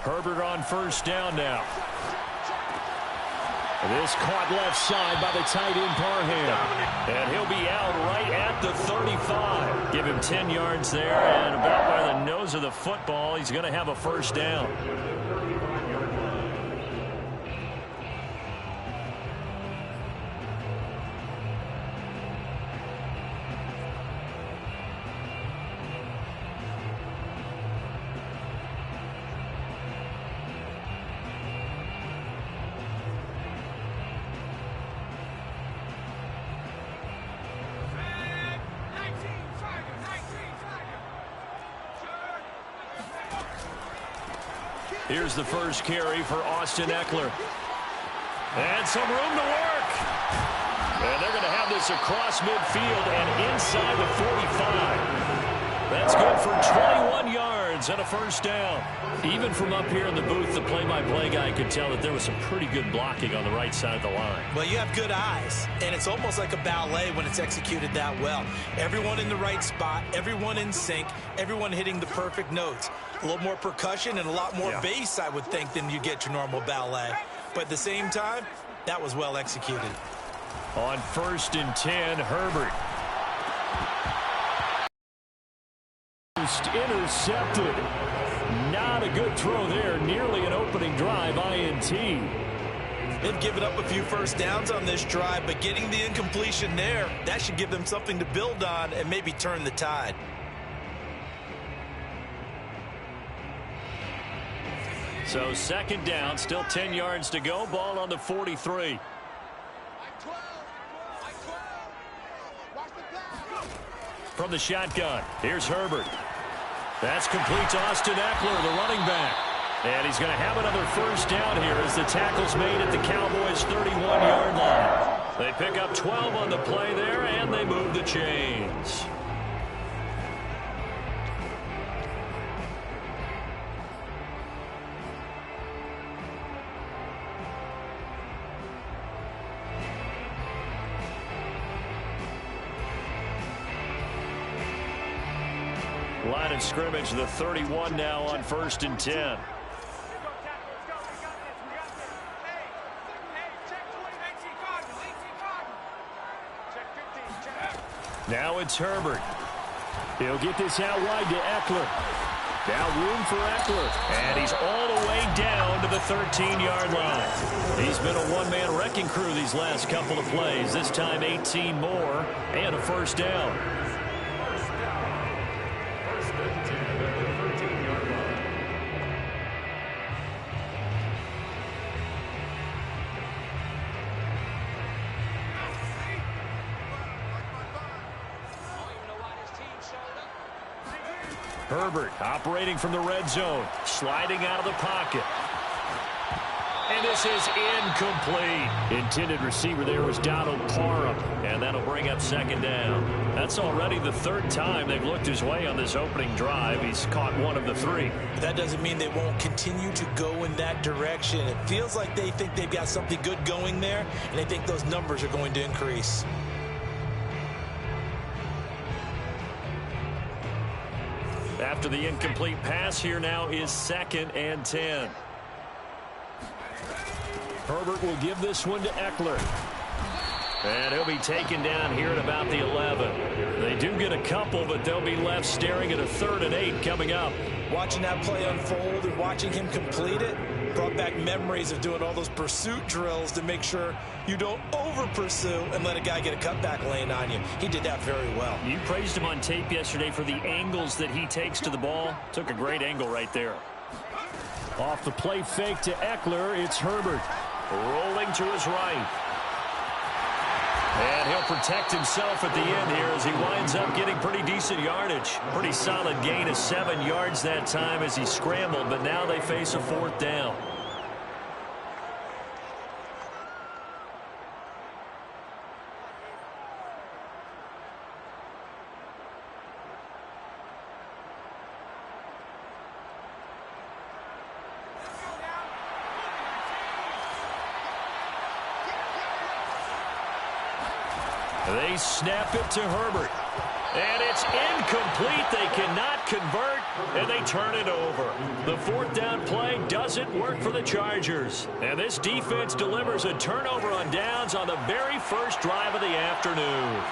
Herbert on first down now. This caught left side by the tight end Parham. And he'll be out right at the 35. Give him 10 yards there, and about by the nose of the football, he's going to have a first down. Here's the first carry for Austin Ekeler. And some room to work. And they're going to have this across midfield and inside the 45. That's good for 21 yards and a first down. Even from up here in the booth, the play-by-play guy could tell that there was some pretty good blocking on the right side of the line. Well, you have good eyes, and it's almost like a ballet when it's executed that well. Everyone in the right spot, everyone in sync, everyone hitting the perfect notes. A little more percussion and a lot more bass, I would think, than you get your normal ballet. But at the same time, that was well executed. On 1st and 10, Herbert. Intercepted. Not a good throw there. Nearly an opening drive, INT. They've given up a few first downs on this drive, but getting the incompletion there, that should give them something to build on and maybe turn the tide. So 2nd down, still 10 yards to go. Ball on the 43. From the shotgun, here's Herbert. That's complete to Austin Ekeler, the running back. And he's going to have another first down here as the tackle's made at the Cowboys' 31-yard line. They pick up 12 on the play there, and they move the chains. Line of scrimmage, the 31 now on 1st and 10. Now it's Herbert. He'll get this out wide to Ekeler. Now room for Ekeler. And he's all the way down to the 13-yard line. He's been a one-man wrecking crew these last couple of plays. This time 18 more and a first down. Herbert operating from the red zone, sliding out of the pocket. And this is incomplete. Intended receiver there was Donald Parham, and that'll bring up 2nd down. That's already the 3rd time they've looked his way on this opening drive. He's caught 1 of the 3. But that doesn't mean they won't continue to go in that direction. It feels like they think they've got something good going there, and they think those numbers are going to increase. After the incomplete pass, here now is 2nd and 10. Herbert will give this one to Ekeler. And he'll be taken down here at about the 11. They do get a couple, but they'll be left staring at a 3rd and 8 coming up. Watching that play unfold and watching him complete it brought back memories of doing all those pursuit drills to make sure you don't over-pursue and let a guy get a cutback lane on you. He did that very well. You praised him on tape yesterday for the angles that he takes to the ball. Took a great angle right there. Off the play fake to Ekeler, it's Herbert. Rolling to his right. And he'll protect himself at the end here as he winds up getting pretty decent yardage. Pretty solid gain of 7 yards that time as he scrambled, but now they face a 4th down. They snap it to Herbert. And it's incomplete. They cannot convert, and they turn it over. The fourth down play doesn't work for the Chargers. And this defense delivers a turnover on downs on the very first drive of the afternoon.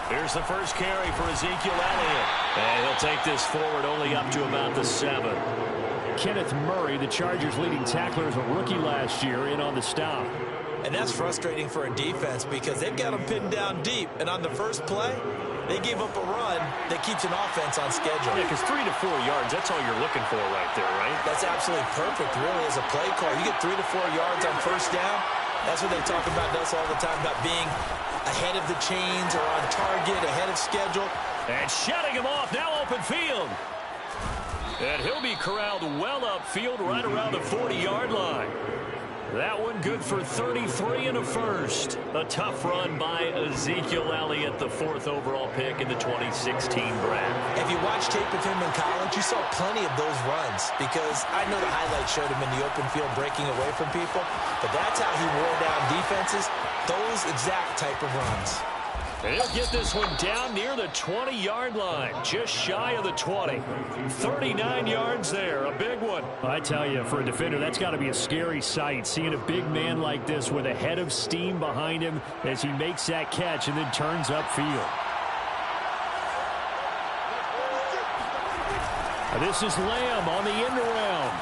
Here's the first carry for Ezekiel Elliott. And he'll take this forward only up to about the 7. Kenneth Murray, the Chargers' leading tackler, as a rookie last year, in on the stop. And that's frustrating for a defense because they've got them pinned down deep. And on the first play, they gave up a run that keeps an offense on schedule. Yeah, because 3 to 4 yards, that's all you're looking for right there, right? That's absolutely perfect, really, as a play call. You get 3 to 4 yards on first down. That's what they talk about us all the time, about being ahead of the chains or on target, ahead of schedule. And shutting him off, now open field. And he'll be corralled well upfield right around the 40-yard line. That one good for 33 and a first. A tough run by Ezekiel Elliott, the 4th overall pick in the 2016 draft. If you watch tape of him in college, you saw plenty of those runs because I know the highlights showed him in the open field breaking away from people, but that's how he wore down defenses, those exact type of runs. And he'll get this one down near the 20-yard line, just shy of the 20. 39 yards there, a big one. I tell you, for a defender, that's got to be a scary sight, seeing a big man like this with a head of steam behind him as he makes that catch and then turns upfield. This is Lamb on the end around.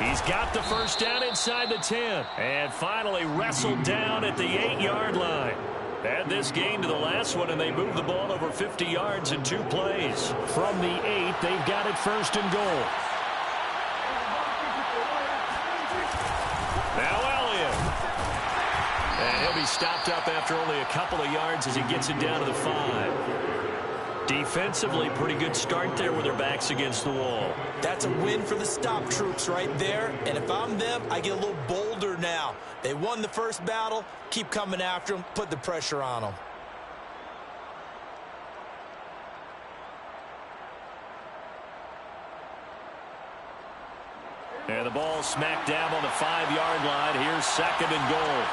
He's got the first down inside the 10. And finally wrestled down at the 8-yard line. Add this game to the last one, and they move the ball over 50 yards in 2 plays. From the 8, they've got it first and goal. Now Elliott. And he'll be stopped up after only a couple of yards as he gets it down to the 5. Defensively, pretty good start there with their backs against the wall. That's a win for the stop troops right there. And if I'm them, I get a little bolder now. They won the first battle. Keep coming after them. Put the pressure on them. And the ball smacked down on the 5-yard line. Here's 2nd and goal.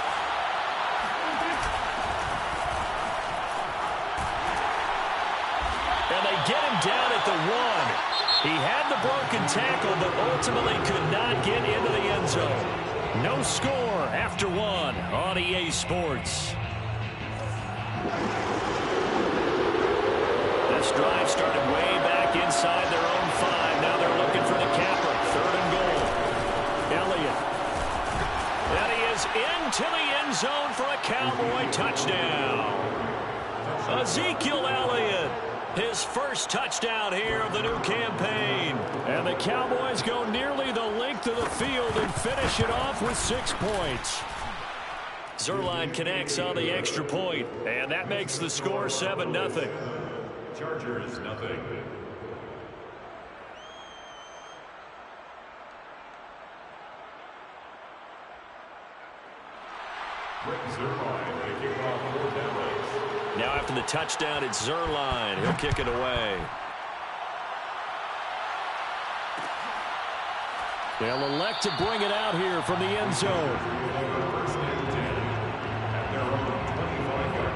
And they get him down at the 1. He had the broken tackle, but ultimately could not get into the end zone. No score after 1 on EA Sports. This drive started way back inside their own 5. Now they're looking for the capper. 3rd and goal. Elliott. And he is into the end zone for a Cowboy touchdown. Ezekiel Elliott. His first touchdown here of the new campaign. And the Cowboys go nearly the length of the field and finish it off with 6 points. Zuerlein connects on the extra point, and that makes the score 7-0. Chargers, 0. Zuerlein, they kick off 4 down. Now after the touchdown, it's Zuerlein. He'll kick it away. They'll elect to bring it out here from the end zone. First and 10 at their own 25-yard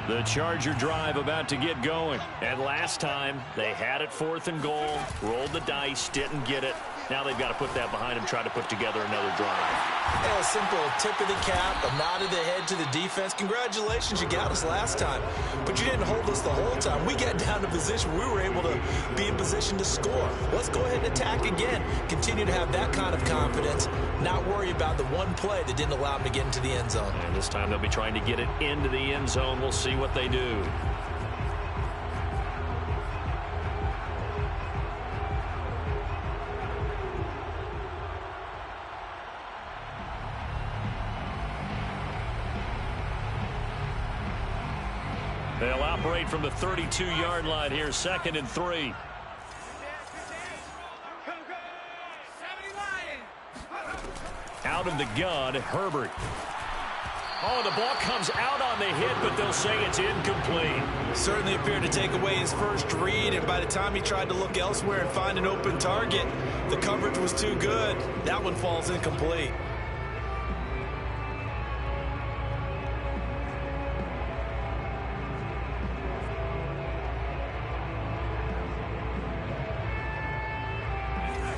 line. The Charger drive about to get going. And last time, they had it 4th and goal, rolled the dice, didn't get it. Now they've got to put that behind them, try to put together another drive. Yeah, a simple tip of the cap, a nod of the head to the defense. Congratulations, you got us last time. But you didn't hold us the whole time. We got down to position. We were able to be in position to score. Let's go ahead and attack again. Continue to have that kind of confidence. Not worry about the one play that didn't allow them to get into the end zone. And this time they'll be trying to get it into the end zone. We'll see what they do. They'll operate from the 32-yard line here, 2nd and 3. Out of the gun, Herbert. Oh, the ball comes out on the hit, but they'll say it's incomplete. Certainly appeared to take away his first read, and by the time he tried to look elsewhere and find an open target, the coverage was too good. That one falls incomplete.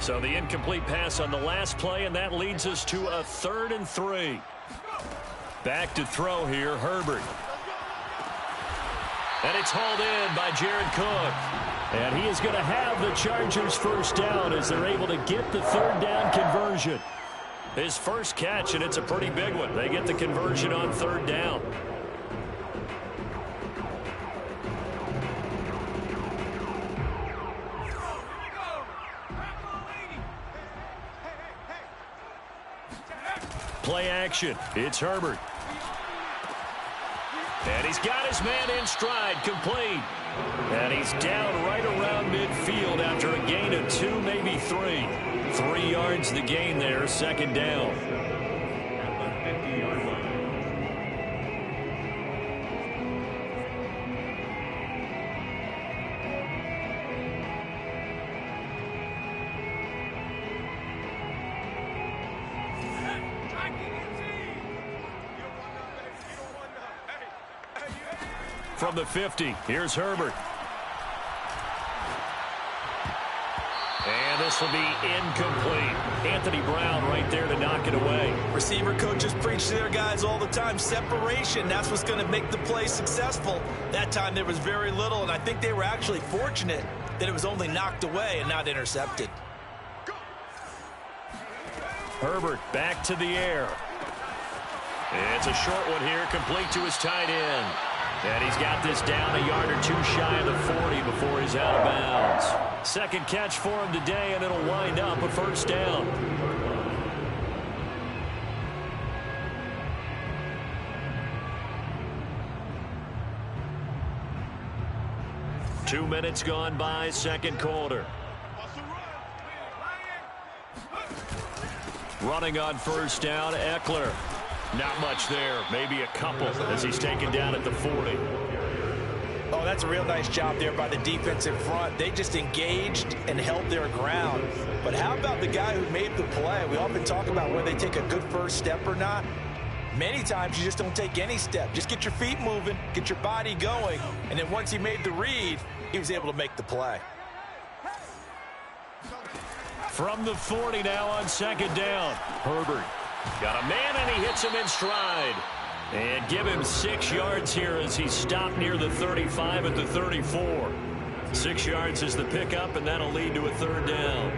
So the incomplete pass on the last play, and that leads us to a 3rd and 3. Back to throw here, Herbert. And it's hauled in by Jared Cook. And he is going to have the Chargers first down as they're able to get the 3rd down conversion. His first catch, and it's a pretty big one. They get the conversion on 3rd down. Play action. It's Herbert. And he's got his man in stride, complete. And he's down right around midfield after a gain of 2, maybe 3. 3 yards the gain there, 2nd down. From the 50, here's Herbert. And this will be incomplete. Anthony Brown right there to knock it away. Receiver coaches preach to their guys all the time. Separation, that's what's going to make the play successful. That time there was very little, and I think they were actually fortunate that it was only knocked away and not intercepted. Herbert back to the air. It's a short one here, complete to his tight end. And he's got this down a yard or 2 shy of the 40 before he's out of bounds. 2nd catch for him today, and it'll wind up a 1st down. Two minutes gone by, 2nd quarter. Running on 1st down, Eckler. Not much there, maybe a couple as he's taken down at the 40. Oh, that's a real nice job there by the defensive front. They just engaged and held their ground. But how about the guy who made the play? We often talk about whether they take a good first step or not. Many times you just don't take any step. Just get your feet moving, get your body going, and then once he made the read, he was able to make the play. From the 40 now on 2nd down, Herbert. Got a man, and he hits him in stride. And give him 6 yards here as he's stopped near the 35 at the 34. 6 yards is the pickup, and that'll lead to a 3rd down.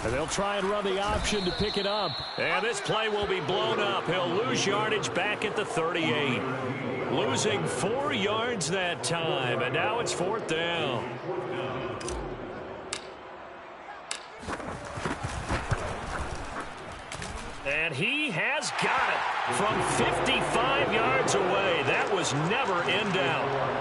And they'll try and run the option to pick it up. And this play will be blown up. He'll lose yardage back at the 38. Losing 4 yards that time, and now it's 4th down. And he has got it from 55 yards away. That was never in doubt.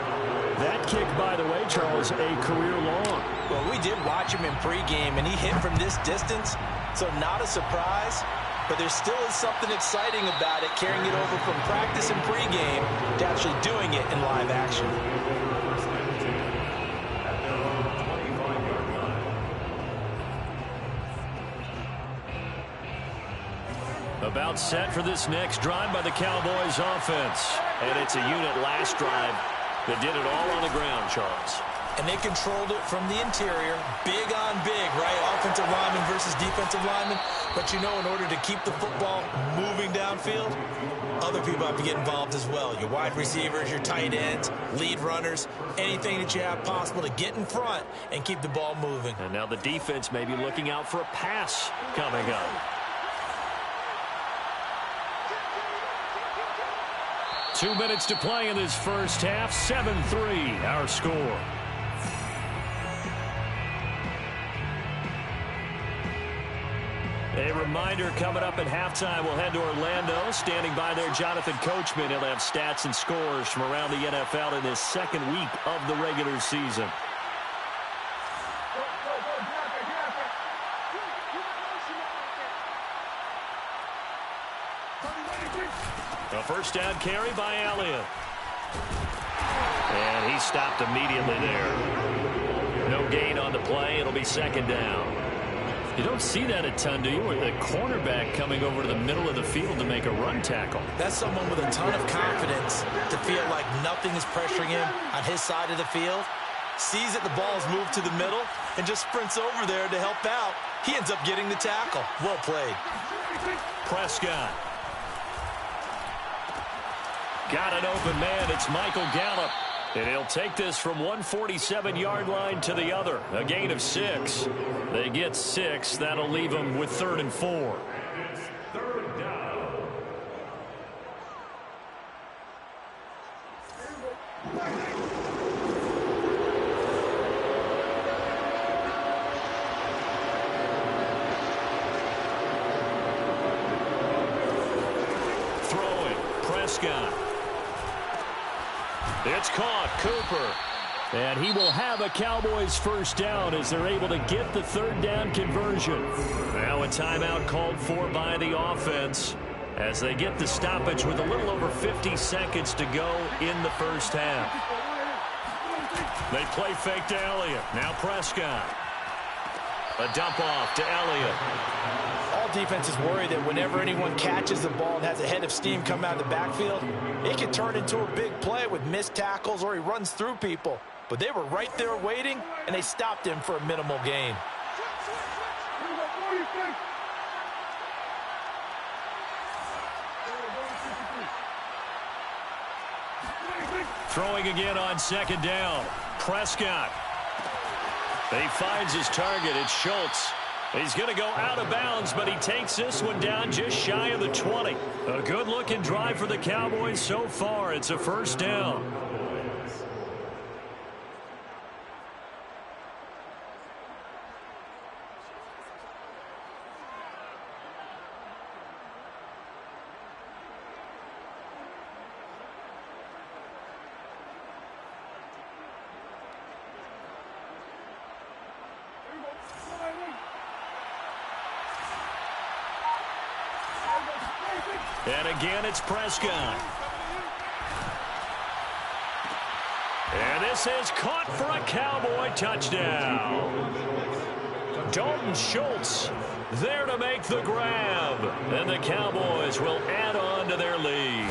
That kick, by the way, Charles, a career long. Well, we did watch him in pregame, and he hit from this distance, so not a surprise. But there still is something exciting about it, carrying it over from practice and pregame to actually doing it in live action. About set for this next drive by the Cowboys offense. And it's a unit last drive that did it all on the ground, Charles. And they controlled it from the interior, big on big, right? Offensive lineman versus defensive lineman. But, you know, in order to keep the football moving downfield, other people have to get involved as well. Your wide receivers, your tight ends, lead runners, anything that you have possible to get in front and keep the ball moving. And now the defense may be looking out for a pass coming up. 2 minutes to play in this first half. 7-3, our score. A reminder coming up at halftime, we'll head to Orlando. Standing by there, Jonathan Coachman. He'll have stats and scores from around the NFL in this second week of the regular season. A first down carry by Elliott. And he stopped immediately there. No gain on the play. It'll be second down. You don't see that a ton, do you? With the cornerback coming over to the middle of the field to make a run tackle. That's someone with a ton of confidence to feel like nothing is pressuring him on his side of the field. Sees that the ball is moved to the middle and just sprints over there to help out. He ends up getting the tackle. Well played. Prescott. Got an open man. It's Michael Gallup. And he'll take this from 147-yard line to the other. A gain of 6. They get 6. That'll leave them with 3rd and 4. Third down. Throwing. Prescott. It's caught. Cooper. And he will have a Cowboys first down as they're able to get the 3rd down conversion. Now a timeout called for by the offense as they get the stoppage with a little over 50 seconds to go in the first half. They play fake to Elliott. Now Prescott. A dump off to Elliott. All defenses worry that whenever anyone catches the ball and has a head of steam come out of the backfield, it can turn into a big play with missed tackles or he runs through people. But they were right there waiting, and they stopped him for a minimal gain. Throwing again on second down. Prescott. He finds his target. It's Schultz. He's going to go out of bounds, but he takes this one down just shy of the 20. A good-looking drive for the Cowboys so far. It's a first down. And again, it's Prescott. And this is caught for a Cowboy touchdown. Dalton Schultz there to make the grab. And the Cowboys will add on to their lead.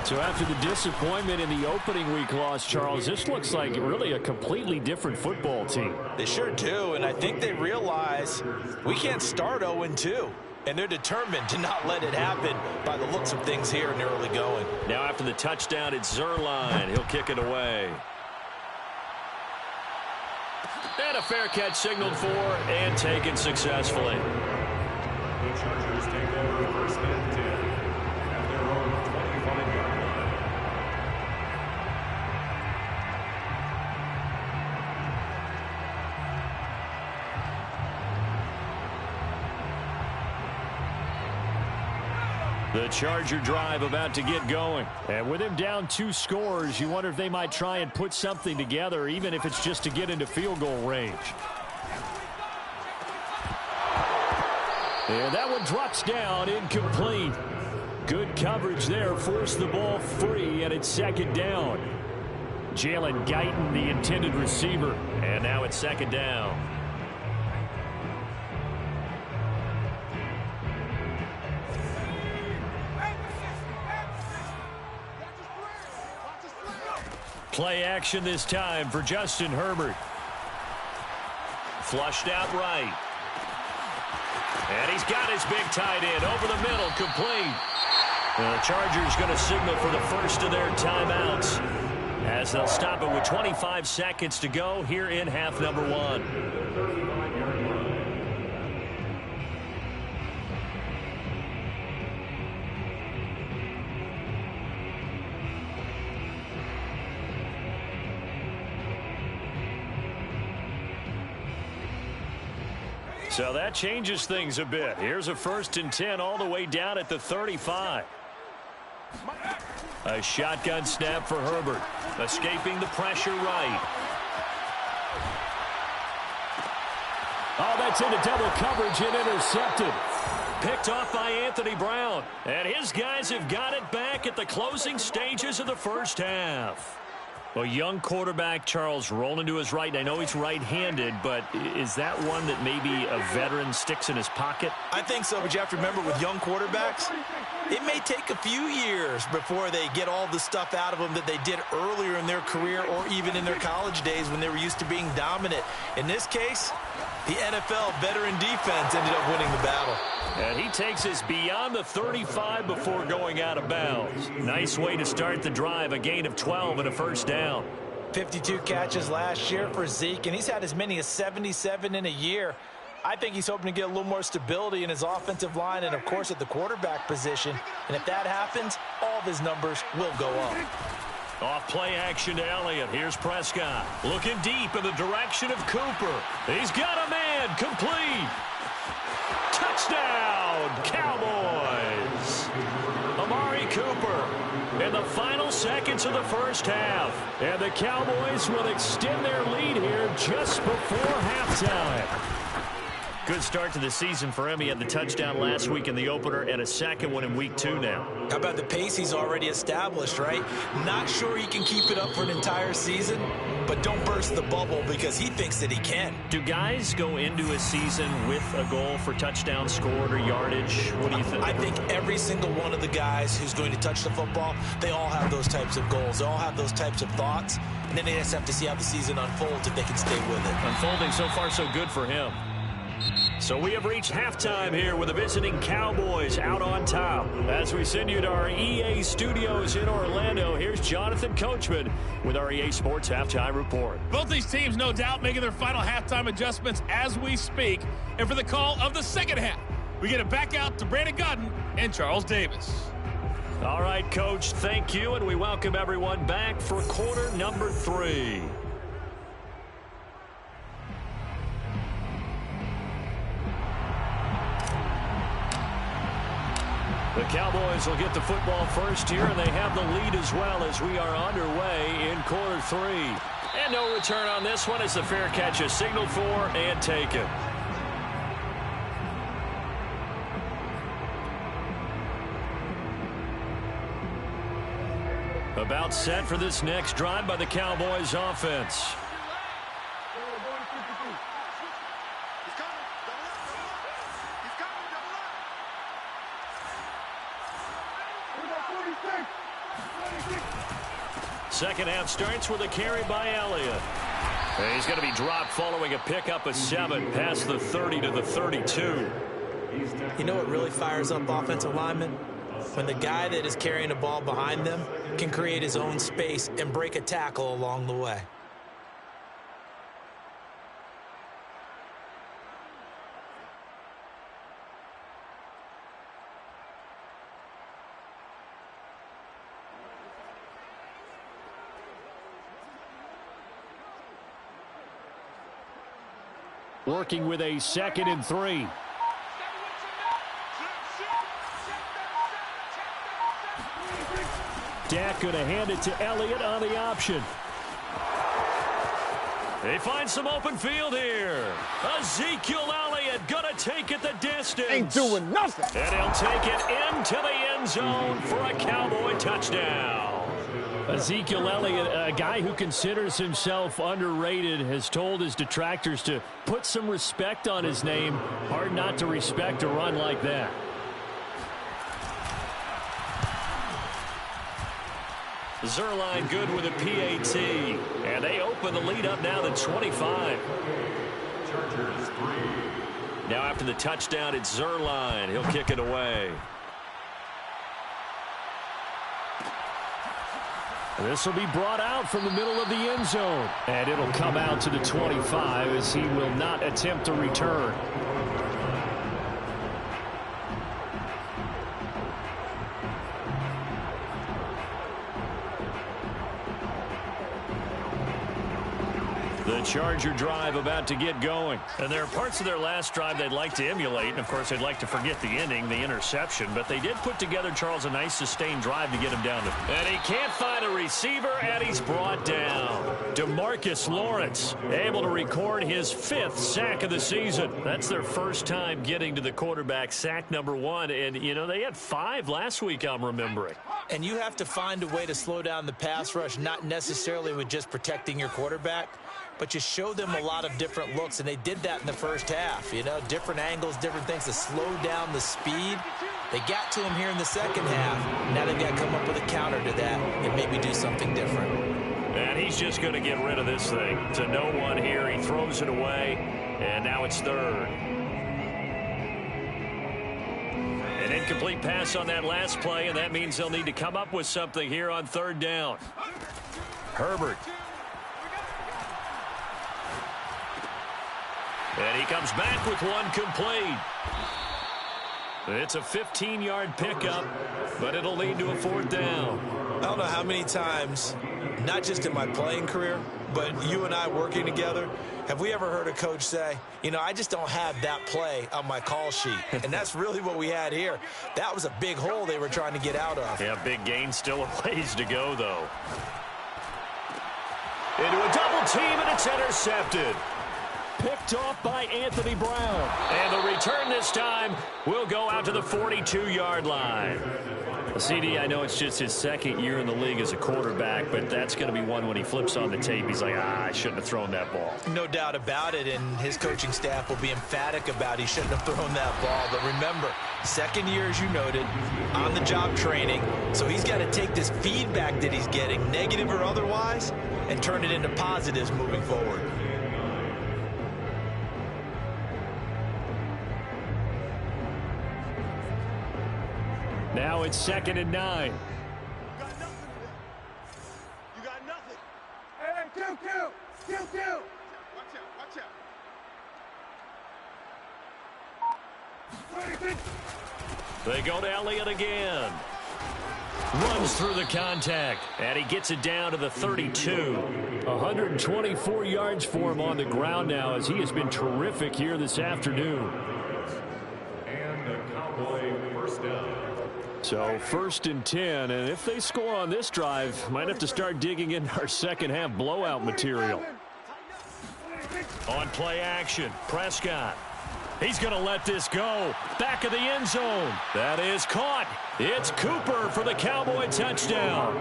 So after the disappointment in the opening week loss, Charles, this looks like really a completely different football team. They sure do, and I think they realize we can't start 0-2. And they're determined to not let it happen by the looks of things here in the early going. Now after the touchdown, it's Zuerlein. He'll kick it away. And a fair catch signaled for and taken successfully. The Chargers take over first and 10 at their own 25-yard line. The Charger drive about to get going. And with him down 2 scores, you wonder if they might try and put something together, even if it's just to get into field goal range. And that one drops down, incomplete. Good coverage there, forced the ball free, and it's second down. Jalen Guyton, the intended receiver. And now it's second down. Play action this time for Justin Herbert. Flushed out right. And he's got his big tight end over the middle, complete. The Chargers going to signal for the first of their timeouts as they'll stop it with 25 seconds to go here in half number 1. So that changes things a bit. Here's a 1st and 10 all the way down at the 35. A shotgun snap for Herbert. Escaping the pressure right. Oh, that's into double coverage and intercepted. picked off by Anthony Brown. And his guys have got it back at the closing stages of the first half. Well, young quarterback Charles rolling to his right. I know he's right-handed, but is that one that maybe a veteran sticks in his pocket? I think so, but you have to remember with young quarterbacks, it may take a few years before they get all the stuff out of them that they did earlier in their career or even in their college days when they were used to being dominant. In this case, the NFL veteran defense ended up winning the battle. And he takes us beyond the 35 before going out of bounds. Nice way to start the drive, a gain of 12 and a first down. 52 catches last year for Zeke, and he's had as many as 77 in a year. I think he's hoping to get a little more stability in his offensive line and, of course, at the quarterback position. And if that happens, all of his numbers will go up. Off play action to Elliott. Here's Prescott. Looking deep in the direction of Cooper. He's got a man. Complete. Touchdown, Cowboys. Amari Cooper in the final seconds of the first half. And the Cowboys will extend their lead here just before halftime. Good start to the season for him. He had the touchdown last week in the opener and a second one in week 2 now. How about the pace he's already established, right? Not sure he can keep it up for an entire season, but don't burst the bubble because he thinks that he can. Do guys go into a season with a goal for touchdown scored or yardage? What do you think? I think every single one of the guys who's going to touch the football, they all have those types of goals. They all have those types of thoughts, and then they just have to see how the season unfolds if they can stay with it. Unfolding so far so good for him. So we have reached halftime here with the visiting Cowboys out on top. As we send you to our EA studios in Orlando, here's Jonathan Coachman with our EA Sports Halftime Report. Both these teams, no doubt, making their final halftime adjustments as we speak. And for the call of the second half, we get it back out to Brandon Gaudin and Charles Davis. All right, Coach, thank you, and we welcome everyone back for quarter number 3. The Cowboys will get the football first here, and they have the lead as well as we are underway in quarter 3. And no return on this one as the fair catch is signaled for and taken. About set for this next drive by the Cowboys offense. Second half starts with a carry by Elliott. And he's going to be dropped following a pickup of 7 past the 30 to the 32. You know what really fires up offensive linemen? When the guy that is carrying the ball behind them can create his own space and break a tackle along the way. Working with a 2nd and 3. Dak going to hand it to Elliott on the option. They find some open field here. Ezekiel Elliott going to take it the distance. Ain't doing nothing. And he'll take it into the end zone for a Cowboy touchdown. Ezekiel Elliott, a guy who considers himself underrated, has told his detractors to put some respect on his name. Hard not to respect a run like that. Zuerlein good with a PAT. And they open the lead up now to 25. Now after the touchdown, it's Zuerlein. He'll kick it away. This will be brought out from the middle of the end zone. And it'll come out to the 25 as he will not attempt to return. The Charger drive about to get going. And there are parts of their last drive they'd like to emulate. And, of course, they'd like to forget the ending, the interception. But they did put together, Charles, a nice sustained drive to get him down. And he can't find a receiver, and he's brought down. DeMarcus Lawrence able to record his 5th sack of the season. That's their first time getting to the quarterback, sack number 1. And, you know, they had 5 last week, I'm remembering. And you have to find a way to slow down the pass rush, not necessarily with just protecting your quarterback, but you show them a lot of different looks, and they did that in the first half. You know, different angles, different things to slow down the speed. They got to him here in the second half. Now they've got to come up with a counter to that and maybe do something different. And he's just going to get rid of this thing. To no one here. He throws it away, and now it's 3rd. An incomplete pass on that last play, and that means they'll need to come up with something here on 3rd down. Herbert. And he comes back with one complete. It's a 15-yard pickup, but it'll lead to a 4th down. I don't know how many times, not just in my playing career, but you and I working together, have we ever heard a coach say, you know, I just don't have that play on my call sheet. And that's really what we had here. That was a big hole they were trying to get out of. Yeah, big gain, still a ways to go, though. Into a double team, and it's intercepted. Picked off by Anthony Brown. And the return this time will go out to the 42-yard line. CD, I know it's just his 2nd year in the league as a quarterback, but that's going to be one when he flips on the tape. He's like, I shouldn't have thrown that ball. No doubt about it, and his coaching staff will be emphatic about he shouldn't have thrown that ball. But remember, 2nd year, as you noted, on-the-job training. So he's got to take this feedback that he's getting, negative or otherwise, and turn it into positives moving forward. Now it's 2nd and 9. You got nothing. Hey, Q. Watch out. They go to Elliott again. Runs through the contact, and he gets it down to the 32. 124 yards for him on the ground now, as he has been terrific here this afternoon. And the Cowboy first down. So 1st and 10, and if they score on this drive, might have to start digging in our second half blowout material. On play action, Prescott. He's going to let this go. Back of the end zone. That is caught. It's Cooper for the Cowboy touchdown.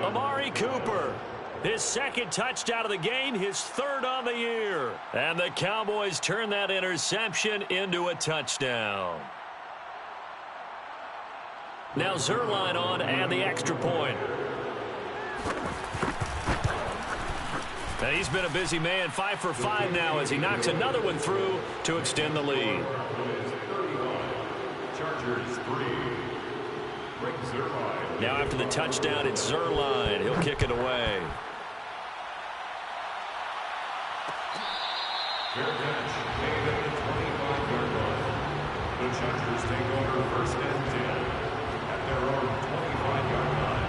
Amari Cooper. His 2nd touchdown of the game, his 3rd on the year. And the Cowboys turn that interception into a touchdown. Now Zuerlein on and the extra point. And he's been a busy man, 5 for 5 now as he knocks another one through to extend the lead. Chargers 3. Now after the touchdown, it's Zuerlein. He'll kick it away. Fair catch made at the 25-yard line. The Chargers take over 1st and 10 at their own 25-yard line.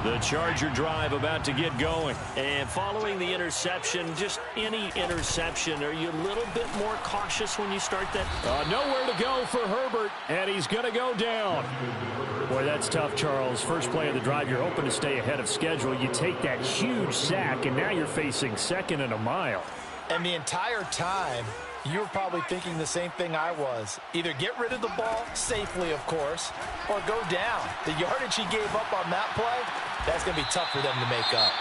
The Charger drive about to get going. And following the interception, just any interception, are you a little bit more cautious when you start that? Nowhere to go for Herbert, and he's going to go down. Boy, that's tough, Charles. First play of the drive, you're hoping to stay ahead of schedule. You take that huge sack, and now you're facing 2nd and a mile. And the entire time, you were probably thinking the same thing I was. Either get rid of the ball, safely of course, or go down. The yardage he gave up on that play, that's going to be tough for them to make up.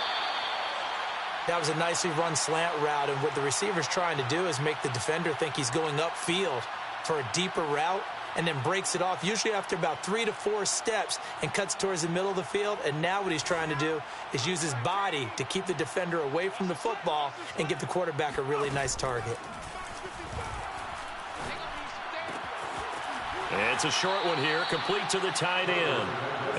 That was a nicely run slant route, and what the receiver's trying to do is make the defender think he's going upfield for a deeper route, and then breaks it off, usually after about 3 to 4 steps, and cuts towards the middle of the field. And now what he's trying to do is use his body to keep the defender away from the football and give the quarterback a really nice target. It's a short one here, complete to the tight end.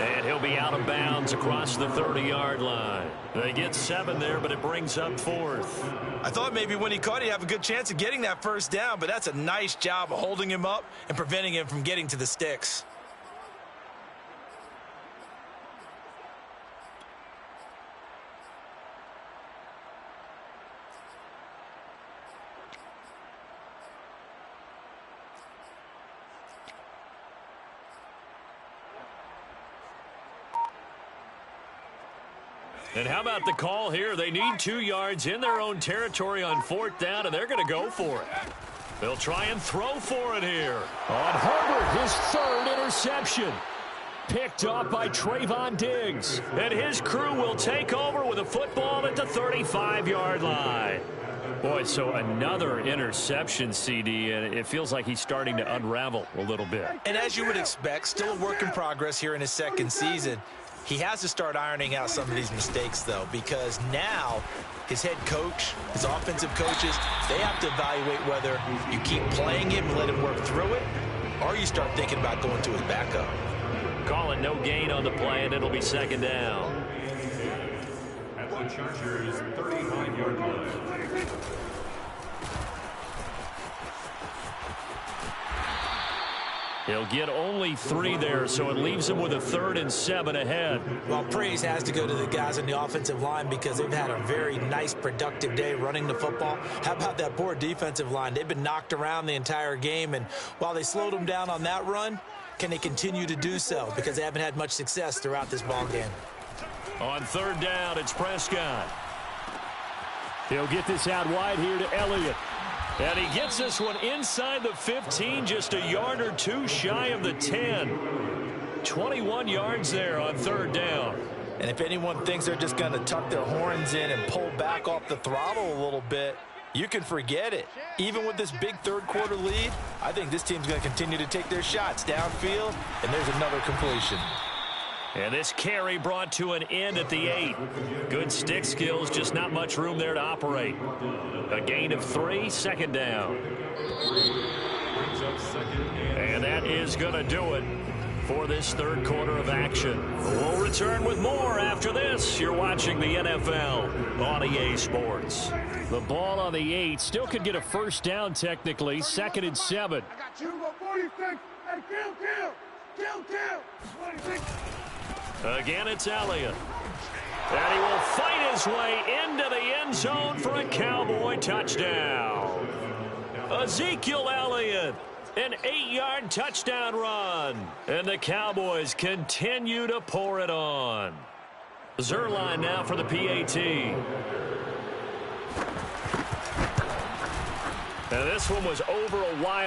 And he'll be out of bounds across the 30-yard line. They get 7 there, but it brings up 4th. I thought maybe when he caught it, he'd have a good chance of getting that first down, but that's a nice job of holding him up and preventing him from getting to the sticks. And how about the call here? They need 2 yards in their own territory on 4th down, and they're going to go for it. They'll try and throw for it here. On Herbert, his 3rd interception. Picked up by Trayvon Diggs. And his crew will take over with a football at the 35-yard line. Boy, so another interception, CD, and it feels like he's starting to unravel a little bit. And as you would expect, still a work in progress here in his 2nd season. He has to start ironing out some of these mistakes, though, because now his head coach, his offensive coaches, they have to evaluate whether you keep playing him and let him work through it, or you start thinking about going to his backup. Calling no gain on the play, and it'll be 2nd down. At the Chargers' 39-yard line. He'll get only 3 there, so it leaves him with a 3rd and 7 ahead. Well, praise has to go to the guys on the offensive line because they've had a very nice, productive day running the football. How about that poor defensive line? They've been knocked around the entire game, and while they slowed them down on that run, can they continue to do so? Because they haven't had much success throughout this ball game. On 3rd down, it's Prescott. He'll get this out wide here to Elliott. And he gets this one inside the 15, just a yard or 2 shy of the 10. 21 yards there on 3rd down. And if anyone thinks they're just going to tuck their horns in and pull back off the throttle a little bit, you can forget it. Even with this big 3rd quarter lead, I think this team's going to continue to take their shots downfield, and there's another completion. And this carry brought to an end at the 8. Good stick skills, just not much room there to operate. A gain of 3, 2nd down. And that is going to do it for this 3rd quarter of action. We'll return with more after this. You're watching the NFL on EA Sports. The ball on the 8 still could get a 1st down technically. 2nd and 7. I got 2, 46, and kill. 26. Again, it's Elliott. And he will fight his way into the end zone for a Cowboy touchdown. Ezekiel Elliott, an 8-yard touchdown run. And the Cowboys continue to pour it on. Zuerlein now for the PAT. And this one was over a while.